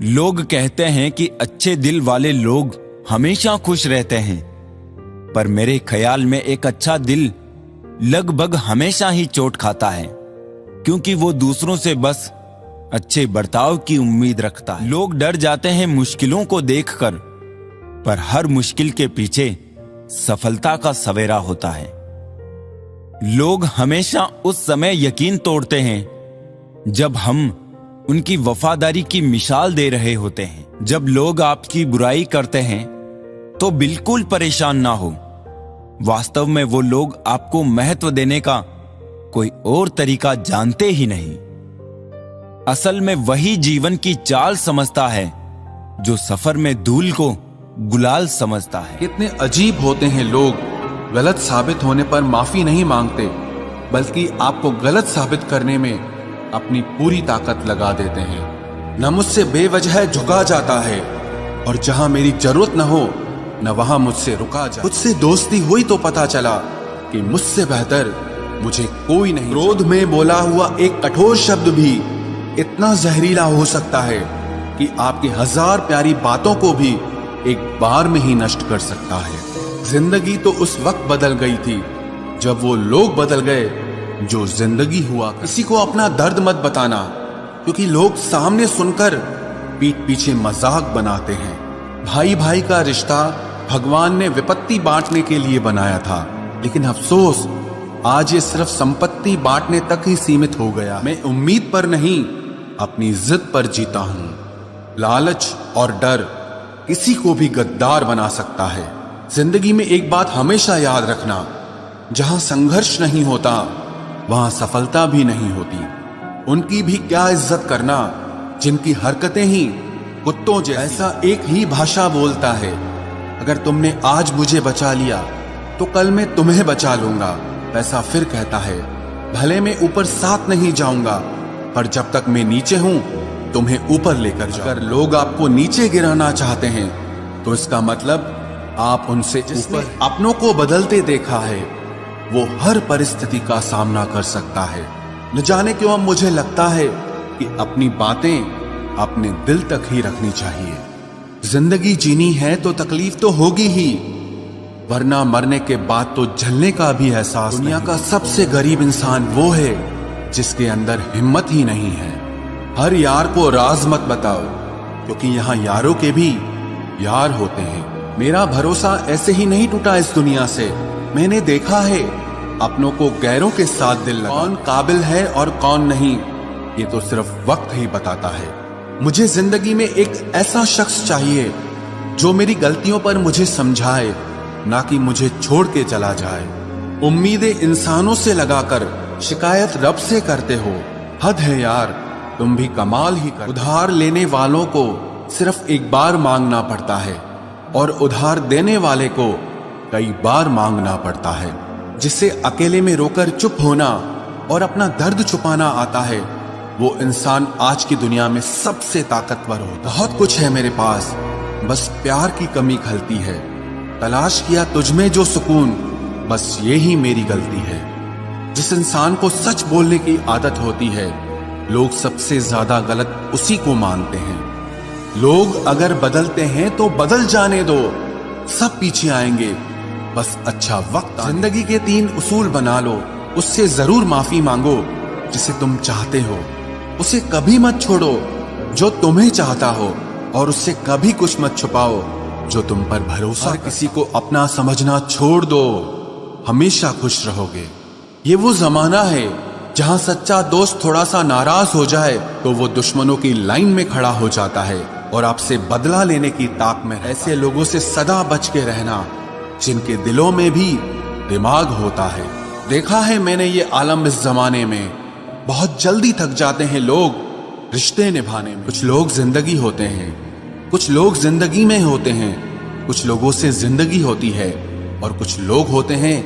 लोग कहते हैं कि अच्छे दिल वाले लोग हमेशा खुश रहते हैं, पर मेरे ख्याल में एक अच्छा दिल लगभग हमेशा ही चोट खाता है, क्योंकि वो दूसरों से बस अच्छे बर्ताव की उम्मीद रखता है। लोग डर जाते हैं मुश्किलों को देखकर, पर हर मुश्किल के पीछे सफलता का सवेरा होता है। लोग हमेशा उस समय यकीन तोड़ते हैं जब हम उनकी वफादारी की मिसाल दे रहे होते हैं। जब लोग आपकी बुराई करते हैं तो बिल्कुल परेशान ना हो। वास्तव में वो लोग आपको महत्व देने का कोई और तरीका जानते ही नहीं। असल में वही जीवन की चाल समझता है जो सफर में धूल को गुलाल समझता है। कितने अजीब होते हैं लोग, गलत साबित होने पर माफी नहीं मांगते, बल्कि आपको गलत साबित करने में अपनी पूरी ताकत लगा देते हैं। न मुझसे बेवजह झुका जाता है, और जहां मेरी जरूरत न हो न वहां मुझसे रुका जाता। मुझसे दोस्ती हुई तो पता चला कि मुझसे बेहतर मुझे कोई नहीं। क्रोध में बोला हुआ एक कठोर शब्द भी इतना जहरीला हो सकता है कि आपकी 1000 प्यारी बातों को भी एक बार में ही नष्ट कर सकता है। जिंदगी तो उस वक्त बदल गई थी जब वो लोग बदल गए जो जिंदगी हुआ। किसी को अपना दर्द मत बताना, क्योंकि लोग सामने सुनकर पीठ पीछे मजाक बनाते हैं। भाई भाई का रिश्ता भगवान ने विपत्ति बांटने के लिए बनाया था, लेकिन अफसोस आज ये सिर्फ संपत्ति बांटने तक ही सीमित हो गया। मैं उम्मीद पर नहीं, अपनी जिद पर जीता हूं। लालच और डर किसी को भी गद्दार बना सकता है। जिंदगी में एक बात हमेशा याद रखना, जहां संघर्ष नहीं होता वहां सफलता भी नहीं होती। उनकी भी क्या इज्जत करना जिनकी हरकतें ही कुत्तों जैसी। ऐसा एक ही भाषा बोलता है, अगर तुमने आज मुझे बचा लिया तो कल मैं तुम्हें बचा लूंगा। वैसा फिर कहता है, भले मैं ऊपर साथ नहीं जाऊंगा, पर जब तक मैं नीचे हूं तुम्हें ऊपर लेकर जाऊं। अगर लोग आपको नीचे गिराना चाहते हैं तो इसका मतलब आप उनसे ऊपर। अपनों को बदलते देखा है वो हर परिस्थिति का सामना कर सकता है। न जाने क्यों अब मुझे लगता है कि अपनी बातें अपने दिल तक ही रखनी चाहिए। जिंदगी जीनी है तो तकलीफ तो होगी ही, वरना मरने के बाद तो जलने का भी एहसास। दुनिया का सबसे गरीब इंसान वो है जिसके अंदर हिम्मत ही नहीं है। हर यार को राज मत बताओ, क्योंकि यहाँ यारों के भी यार होते हैं। मेरा भरोसा ऐसे ही नहीं टूटा इस दुनिया से। मैंने देखा है अपनों को गैरों के साथ दिल लगा। कौन काबिल है और कौन नहीं, ये तो सिर्फ वक्त ही बताता है। मुझे जिंदगी में एक ऐसा शख्स चाहिए जो मेरी गलतियों पर मुझे समझाए, ना कि मुझे छोड़ के चला जाए। उम्मीदें इंसानों से लगाकर शिकायत रब से करते हो। हद है यार, तुम भी कमाल ही कर। उधार लेने वालों को सिर्फ एक बार मांगना पड़ता है, और उधार देने वाले को कई बार मांगना पड़ता है। जिसे अकेले में रोकर चुप होना और अपना दर्द छुपाना आता है, वो इंसान आज की दुनिया में सबसे ताकतवर होता है। बहुत कुछ है मेरे पास, बस प्यार की कमी खलती है। तलाश किया तुझमें जो सुकून, बस ये ही मेरी गलती है। जिस इंसान को सच बोलने की आदत होती है, लोग सबसे ज्यादा गलत उसी को मानते हैं। लोग अगर बदलते हैं तो बदल जाने दो, सब पीछे आएंगे, बस अच्छा वक्त। जिंदगी के 3 उसूल बना लो, उससे जरूर माफी मांगो जिसे तुम चाहते हो, उसे कभी मत छोड़ो जो तुम्हें चाहता हो, और उससे कभी कुछ मत छुपाओ जो तुम पर भरोसा। हर किसी को अपना समझना छोड़ दो, हमेशा खुश रहोगे। ये वो जमाना है जहां सच्चा दोस्त थोड़ा सा नाराज हो जाए तो वो दुश्मनों की लाइन में खड़ा हो जाता है और आपसे बदला लेने की ताक में। ऐसे लोगों से सदा बच के रहना जिनके दिलों में भी दिमाग होता है। देखा है मैंने ये आलम इस जमाने में, बहुत जल्दी थक जाते हैं लोग रिश्ते निभाने में। कुछ लोग जिंदगी होते हैं, कुछ लोग जिंदगी में होते हैं, कुछ लोगों से जिंदगी होती है, और कुछ लोग होते हैं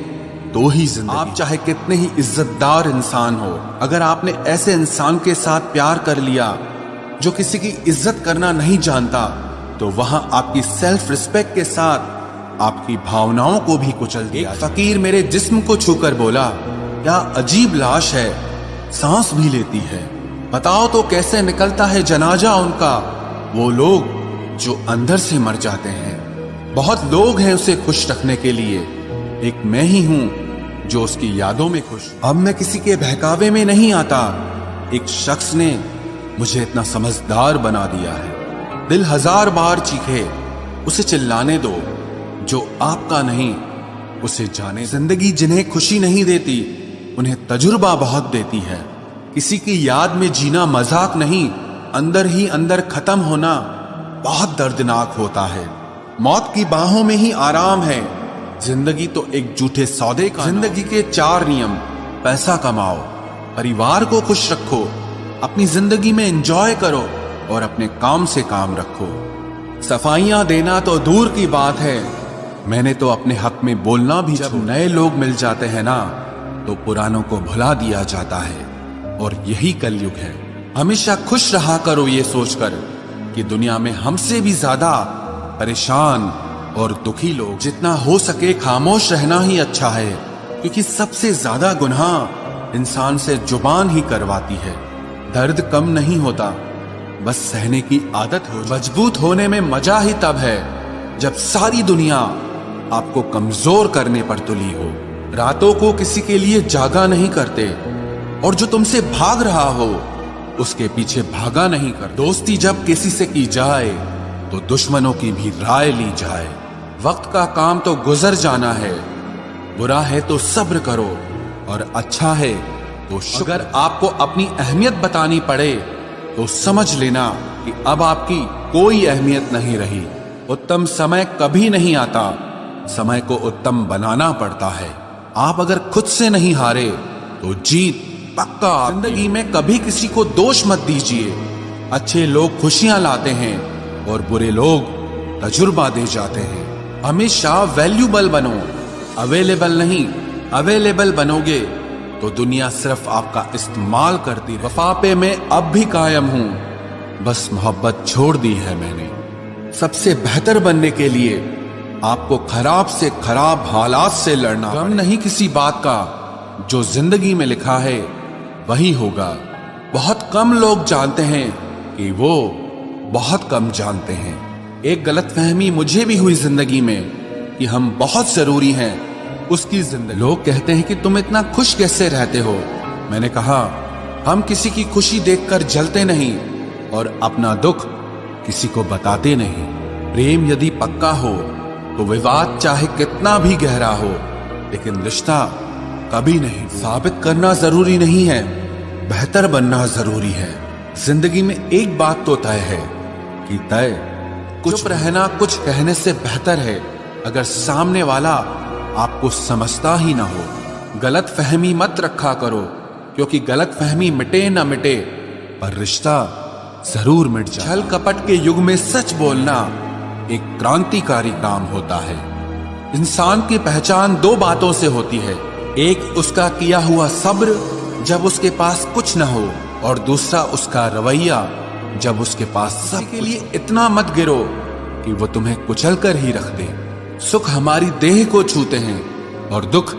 तो ही जिंदगी। आप चाहे कितने ही इज्जतदार इंसान हो, अगर आपने ऐसे इंसान के साथ प्यार कर लिया जो किसी की इज्जत करना नहीं जानता, तो वहां आपकी सेल्फ रिस्पेक्ट के साथ आपकी भावनाओं को भी कुचल दिया। एक फकीर मेरे जिस्म को छूकर बोला, क्या अजीब लाश है, सांस भी लेती है। बताओ तो कैसे निकलता है जनाजा उनका, वो लोग जो अंदर से मर जाते हैं। बहुत लोग हैं उसे खुश रखने के लिए, एक मैं ही हूं जो उसकी यादों में खुश। अब मैं किसी के बहकावे में नहीं आता, एक शख्स ने मुझे इतना समझदार बना दिया है। दिल 1000 बार चीखे, उसे चिल्लाने दो, जो आपका नहीं उसे जाने। जिंदगी जिन्हें खुशी नहीं देती उन्हें तजुर्बा बहुत देती है। किसी की याद में जीना मजाक नहीं, अंदर ही अंदर खत्म होना बहुत दर्दनाक होता है। मौत की बाहों में ही आराम है, जिंदगी तो एक झूठे सौदे का। जिंदगी के 4 नियम: पैसा कमाओ, परिवार को खुश रखो, अपनी जिंदगी में एंजॉय करो और अपने काम से काम रखो। सफाइयां देना तो दूर की बात है, मैंने तो अपने हक में बोलना भी। जब नए लोग मिल जाते हैं ना तो पुरानों को भुला दिया जाता है, और यही कलयुग है। हमेशा खुश रहा करो ये सोचकर कि दुनिया में हमसे भी ज्यादा परेशान और दुखी लोग। जितना हो सके खामोश रहना ही अच्छा है, क्योंकि सबसे ज्यादा गुनाह इंसान से जुबान ही करवाती है। दर्द कम नहीं होता, बस सहने की आदत हो। मजबूत होने में मजा ही तब है जब सारी दुनिया आपको कमजोर करने पर तुली हो। रातों को किसी के लिए जागा नहीं करते, और जो तुमसे भाग रहा हो उसके पीछे भागा नहीं कर। दोस्ती जब किसी से की जाए तो दुश्मनों की भी राय ली जाए। वक्त का काम तो गुजर जाना है, बुरा है तो सब्र करो, और अच्छा है तो शुक्र। अगर आपको अपनी अहमियत बतानी पड़े तो समझ लेना कि अब आपकी कोई अहमियत नहीं रही। उत्तम समय कभी नहीं आता, समय को उत्तम बनाना पड़ता है। आप अगर खुद से नहीं हारे तो जीत पक्का। जिंदगी में कभी किसी को दोष मत दीजिए। अच्छे लोग खुशियां लाते हैं और बुरे लोग तजुर्बा दे जाते हैं। हमेशा वैल्यूबल बनो, अवेलेबल नहीं। अवेलेबल बनोगे तो दुनिया सिर्फ आपका इस्तेमाल करती रहे। वफा पे मैं अब भी कायम हूं, बस मोहब्बत छोड़ दी है मैंने। सबसे बेहतर बनने के लिए आपको खराब से खराब हालात से लड़ना। गम नहीं किसी बात का, जो जिंदगी में लिखा है वही होगा। बहुत कम लोग जानते हैं कि वो बहुत कम जानते हैं। एक गलतफहमी मुझे भी हुई जिंदगी में कि हम बहुत जरूरी हैं उसकी जिंदगी। लोग कहते हैं कि तुम इतना खुश कैसे रहते हो। मैंने कहा, हम किसी की खुशी देखकर जलते नहीं और अपना दुख किसी को बताते नहीं। प्रेम यदि पक्का हो तो विवाद चाहे कितना भी गहरा हो, लेकिन रिश्ता कभी नहीं। साबित करना जरूरी नहीं है, बेहतर बनना जरूरी है। जिंदगी में एक बात तो तय है कि तय कुछ रहना कुछ कहने से बेहतर है अगर सामने वाला आपको समझता ही ना हो। गलत फहमी मत रखा करो, क्योंकि गलत फहमी मिटे ना मिटे पर रिश्ता जरूर मिट जाए। छल कपट के युग में सच बोलना एक क्रांतिकारी काम होता है। इंसान की पहचान 2 बातों से होती है, एक उसका किया हुआ सब्र जब उसके पास कुछ न हो, और दूसरा उसका रवैया जब उसके पास सब। के लिए इतना मत गिरो कि वो तुम्हें कुचल कर ही रख दे। सुख हमारी देह को छूते हैं और दुख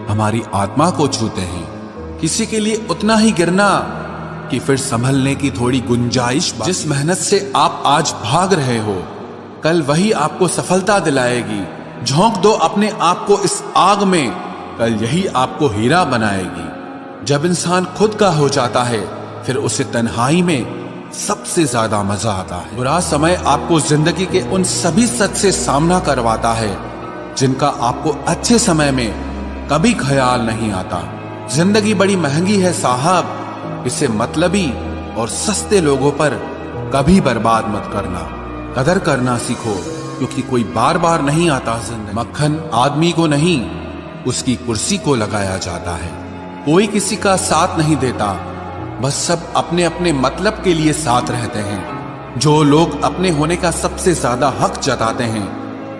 हमारी आत्मा को छूते हैं। किसी के लिए उतना ही गिरना कि फिर संभलने की थोड़ी गुंजाइश। जिस मेहनत से आप आज भाग रहे हो, कल वही आपको सफलता दिलाएगी। झोंक दो अपने आप को इस आग में, कल यही आपको हीरा बनाएगी। जब इंसान खुद का हो जाता है फिर उसे तन्हाई में सबसे ज्यादा मजा आता है। बुरा समय आपको जिंदगी के उन सभी सच से सामना करवाता है जिनका आपको अच्छे समय में कभी ख्याल नहीं आता। जिंदगी बड़ी महंगी है साहब, इसे मतलबी और सस्ते लोगों पर कभी बर्बाद मत करना। कदर करना सीखो, क्योंकि कोई बार बार नहीं आता। जिंदगी मक्खन आदमी को नहीं उसकी कुर्सी को लगाया जाता है। कोई किसी का साथ नहीं देता, बस सब अपने अपने मतलब के लिए साथ रहते हैं। जो लोग अपने होने का सबसे ज्यादा हक जताते हैं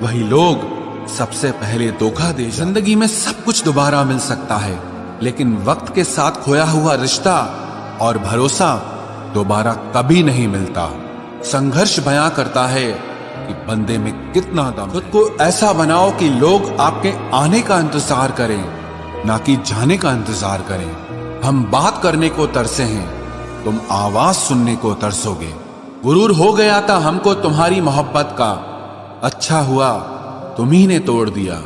वही लोग सबसे पहले धोखा दे। जिंदगी में सब कुछ दोबारा मिल सकता है, लेकिन वक्त के साथ खोया हुआ रिश्ता और भरोसा दोबारा कभी नहीं मिलता। संघर्ष बयां करता है कि बंदे में कितना दम। खुद को ऐसा बनाओ कि लोग आपके आने का इंतजार करें, ना कि जाने का इंतजार करें। हम बात करने को तरसे हैं, तुम आवाज सुनने को तरसोगे। गुरूर हो गया था हमको तुम्हारी मोहब्बत का, अच्छा हुआ तुम्ही ने तोड़ दिया।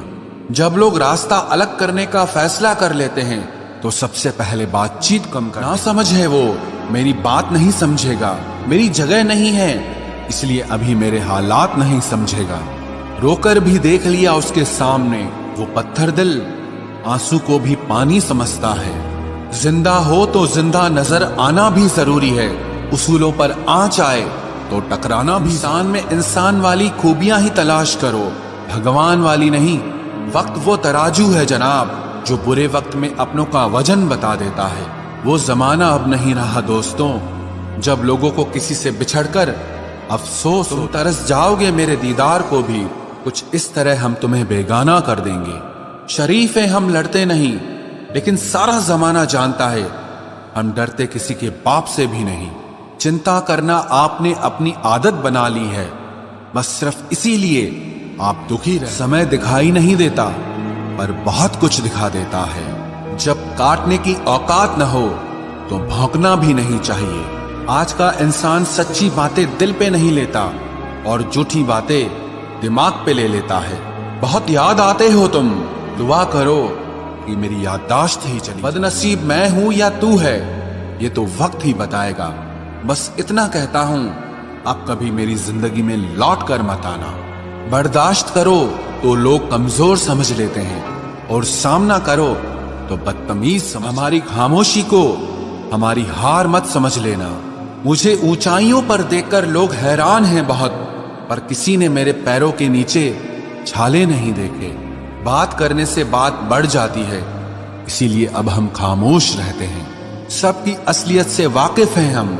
जब लोग रास्ता अलग करने का फैसला कर लेते हैं तो सबसे पहले बातचीत कम कर। ना समझ है वो, मेरी बात नहीं समझेगा, मेरी जगह नहीं है इसलिए अभी मेरे हालात नहीं समझेगा। रोकर भी देख लिया उसके सामने, वो पत्थर दिल आंसू को भी पानी समझता है। जिंदा हो तो जिंदा नजर आना भी जरूरी है, उसूलों पर आंच आए तो टकराना भी। इंसान में इंसान वाली खूबियां ही तलाश करो, भगवान वाली नहीं। वक्त वो तराजू है जनाब जो बुरे वक्त में अपनों का वजन बता देता है। वो जमाना अब नहीं रहा दोस्तों, जब लोगों को किसी से बिछड़कर अफसोस। तुम तरस जाओगे मेरे दीदार को भी, कुछ इस तरह हम तुम्हें बेगाना कर देंगे। शरीफ है हम लड़ते नहीं, लेकिन सारा जमाना जानता है हम डरते किसी के बाप से भी नहीं। चिंता करना आपने अपनी आदत बना ली है, बस सिर्फ इसीलिए आप दुखी रहे। समय दिखाई नहीं देता पर बहुत कुछ दिखा देता है। जब काटने की औकात न हो तो भौंकना भी नहीं चाहिए। आज का इंसान सच्ची बातें दिल पे नहीं लेता और झूठी बातें दिमाग पे ले लेता है। बहुत याद आते हो तुम, दुआ करो कि मेरी याददाश्त ही चली। बदनसीब मैं हूं या तू है ये तो वक्त ही बताएगा। बस इतना कहता हूं, अब कभी मेरी जिंदगी में लौट कर मत आना। बर्दाश्त करो तो लोग कमजोर समझ लेते हैं और सामना करो तो बदतमीज समझ। हमारी खामोशी को हमारी हार मत समझ लेना। मुझे ऊंचाइयों पर देखकर लोग हैरान हैं बहुत, पर किसी ने मेरे पैरों के नीचे छाले नहीं देखे। बात करने से बात बढ़ जाती है, इसीलिए अब हम खामोश रहते हैं। सबकी असलियत से वाकिफ हैं हम,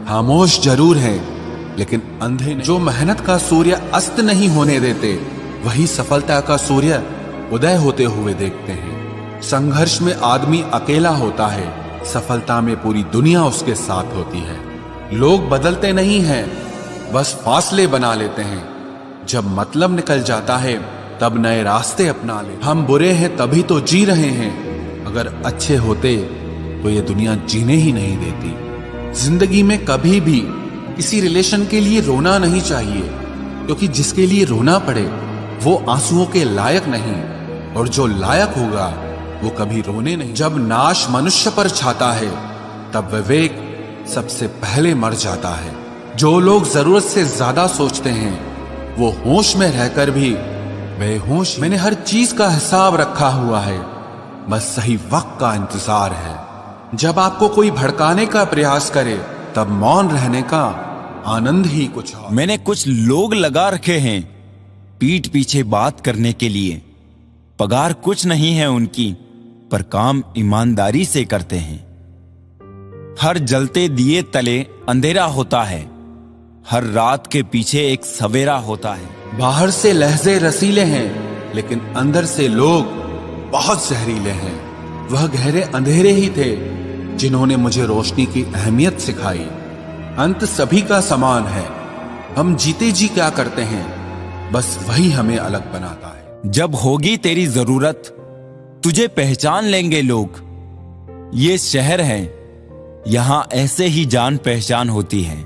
खामोश जरूर हैं लेकिन अंधे नहीं। जो मेहनत का सूर्य अस्त नहीं होने देते वही सफलता का सूर्य उदय होते हुए देखते हैं। संघर्ष में आदमी अकेला होता है, सफलता में पूरी दुनिया उसके साथ होती है। लोग बदलते नहीं हैं, बस फासले बना लेते हैं। जब मतलब निकल जाता है तब नए रास्ते अपना ले। हम बुरे हैं तभी तो जी रहे हैं, अगर अच्छे होते तो ये दुनिया जीने ही नहीं देती। जिंदगी में कभी भी किसी रिलेशन के लिए रोना नहीं चाहिए, क्योंकि जिसके लिए रोना पड़े वो आंसुओं के लायक नहीं, और जो लायक होगा वो कभी रोने नहीं। जब नाश मनुष्य पर छाता है तब विवेक सबसे पहले मर जाता है। जो लोग जरूरत से ज्यादा सोचते हैं वो होश में रहकर भी बेहोश। मैंने हर चीज का हिसाब रखा हुआ है, बस सही वक्त का इंतजार है। जब आपको कोई भड़काने का प्रयास करे तब मौन रहने का आनंद ही कुछ और। मैंने कुछ लोग लगा रखे हैं पीठ पीछे बात करने के लिए। पगार कुछ नहीं है उनकी, पर काम ईमानदारी से करते हैं। हर जलते दिए तले अंधेरा होता है, हर रात के पीछे एक सवेरा होता है। बाहर से लहजे रसीले हैं लेकिन अंदर से लोग बहुत जहरीले हैं। वह गहरे अंधेरे ही थे जिन्होंने मुझे रोशनी की अहमियत सिखाई। अंत सभी का समान है, हम जीते जी क्या करते हैं बस वही हमें अलग बनाता है। जब होगी तेरी जरूरत तुझे पहचान लेंगे लोग। ये शहर है, यहां ऐसे ही जान पहचान होती है।